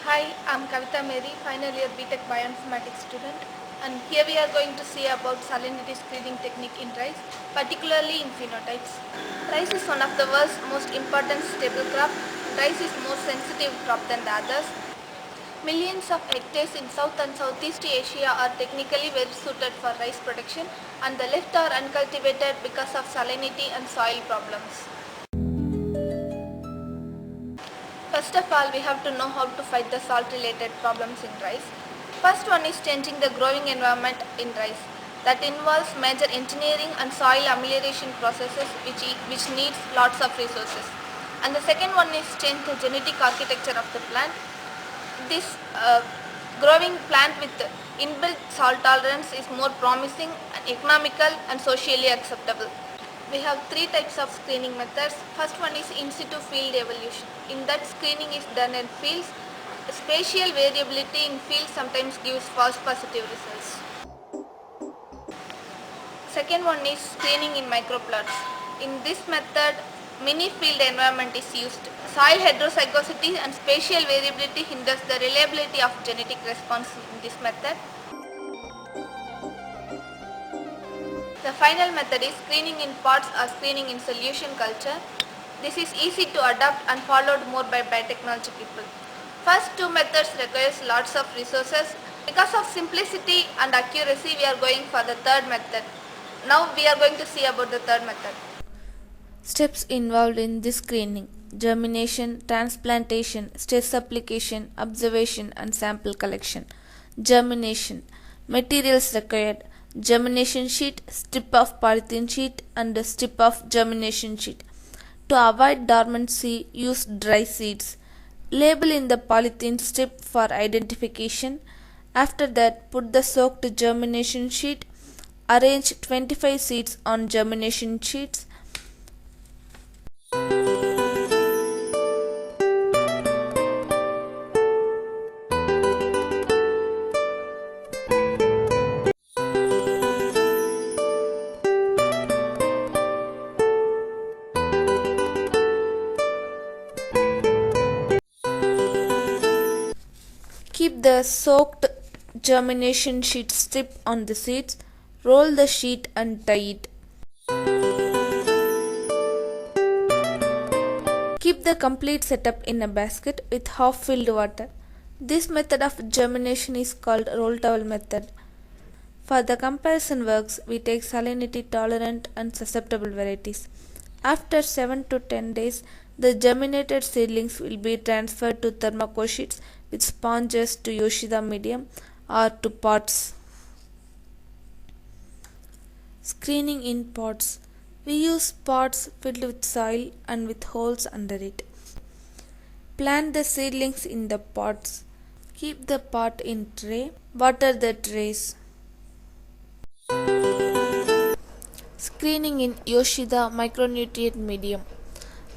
Hi, I'm Kavita Mary, final year BTech Bioinformatics student, and here we are going to see about salinity screening technique in rice, particularly in phenotypes. Rice is one of the world's most important staple crop. Rice is more sensitive crop than the others. Millions of hectares in South and Southeast Asia are technically well suited for rice production, and the left are uncultivated because of salinity and soil problems. First of all, we have to know how to fight the salt related problems in rice. First one is changing the growing environment in rice. That involves major engineering and soil amelioration processes which needs lots of resources. And the second one is change the genetic architecture of the plant. This growing plant with inbuilt salt tolerance is more promising, economical and socially acceptable. We have three types of screening methods. First one is in situ field evaluation. In that, screening is done in fields. Spatial variability in fields sometimes gives false positive results. Second one is screening in microplots. In this method, mini field environment is used. Soil heterozygosity and spatial variability hinders the reliability of genetic response in this method. The final method is screening in pots or screening in solution culture. This is easy to adopt and followed more by biotechnology people. First two methods requires lots of resources. Because of simplicity and accuracy, we are going for the third method. Now we are going to see about the third method. Steps involved in this screening: germination, transplantation, stress application, observation, and sample collection. Germination. Materials required: germination sheet, strip of polythene sheet, and a strip of germination sheet. To avoid dormancy, use dry seeds. Label in the polythene strip for identification. After that, put the soaked germination sheet. Arrange 25 seeds on germination sheets. Keep the soaked germination sheet strip on the seeds. Roll the sheet and tie it. Keep the complete setup in a basket with half filled water. This method of germination is called roll towel method. For the comparison works, we take salinity tolerant and susceptible varieties. After 7 to 10 days, the germinated seedlings will be transferred to thermocol sheets with sponges to Yoshida medium or to pots. Screening in pots. We use pots filled with soil and with holes under it. Plant the seedlings in the pots. Keep the pot in tray. Water the trays. Screening in Yoshida micronutrient medium.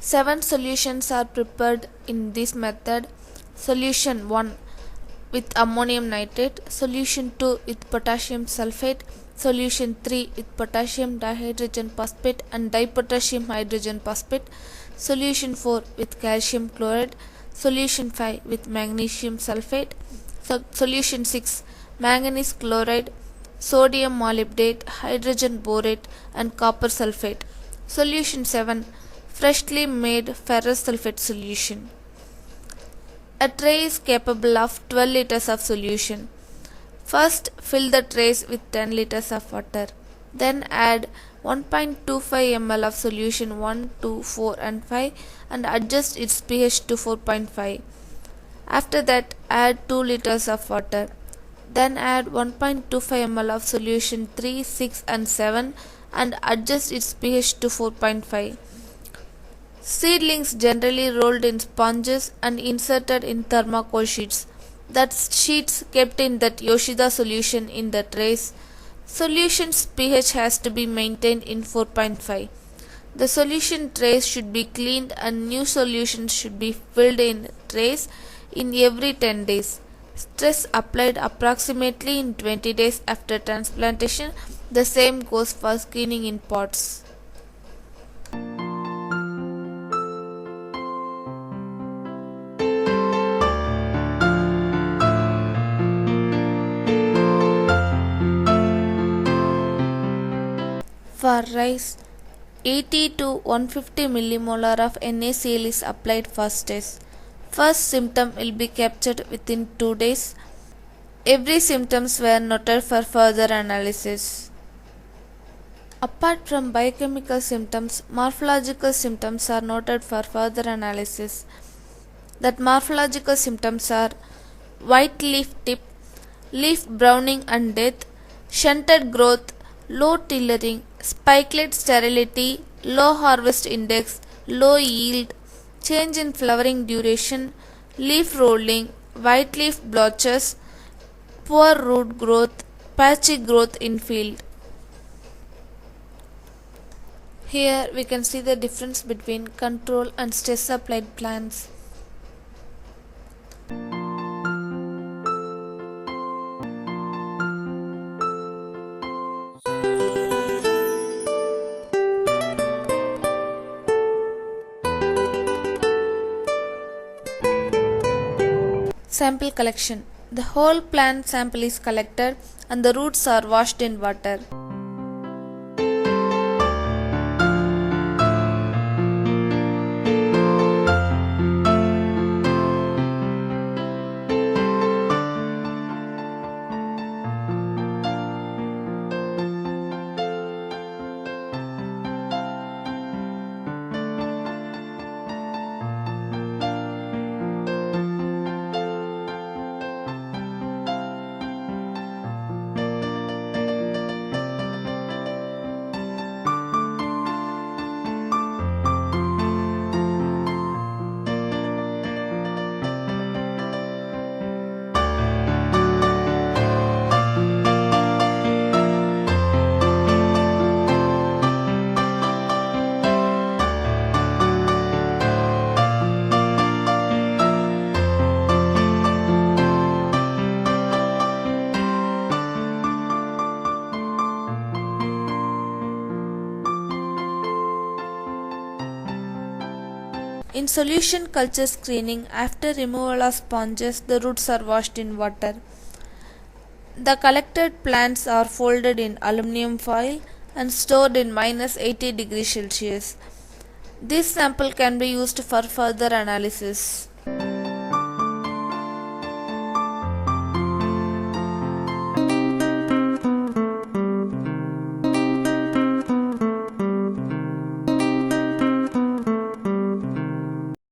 7 solutions are prepared in this method. Solution 1 with ammonium nitrate, solution 2 with potassium sulfate, solution 3 with potassium dihydrogen phosphate and dipotassium hydrogen phosphate, solution 4 with calcium chloride, solution 5 with magnesium sulfate, solution 6 manganese chloride, sodium molybdate, hydrogen borate and copper sulfate, solution 7 freshly made ferrous sulfate solution. A tray is capable of 12 liters of solution. First, fill the trays with 10 liters of water. Then add 1.25 ml of solution 1, 2, 4 and 5 and adjust its pH to 4.5. After that, add 2 liters of water. Then add 1.25 ml of solution 3, 6 and 7 and adjust its pH to 4.5. Seedlings generally rolled in sponges and inserted in thermocol sheets. That's sheets kept in that Yoshida solution in the trays. Solution's pH has to be maintained in 4.5. The solution trays should be cleaned and new solutions should be filled in trays in every 10 days. Stress applied approximately in 20 days after transplantation. The same goes for screening in pots. For rice, 80 to 150 millimolar of NaCl is applied first test. First symptom will be captured within 2 days. Every symptoms were noted for further analysis. Apart from biochemical symptoms, morphological symptoms are noted for further analysis. That morphological symptoms are white leaf tip, leaf browning and death, shunted growth, low tillering, spikelet sterility, low harvest index, low yield, change in flowering duration, leaf rolling, white leaf blotches, poor root growth, patchy growth in field. Here we can see the difference between control and stress applied plants. Sample collection. The whole plant sample is collected and the roots are washed in water. In solution culture screening, after removal of sponges, the roots are washed in water. The collected plants are folded in aluminum foil and stored in -80 degrees Celsius. This sample can be used for further analysis.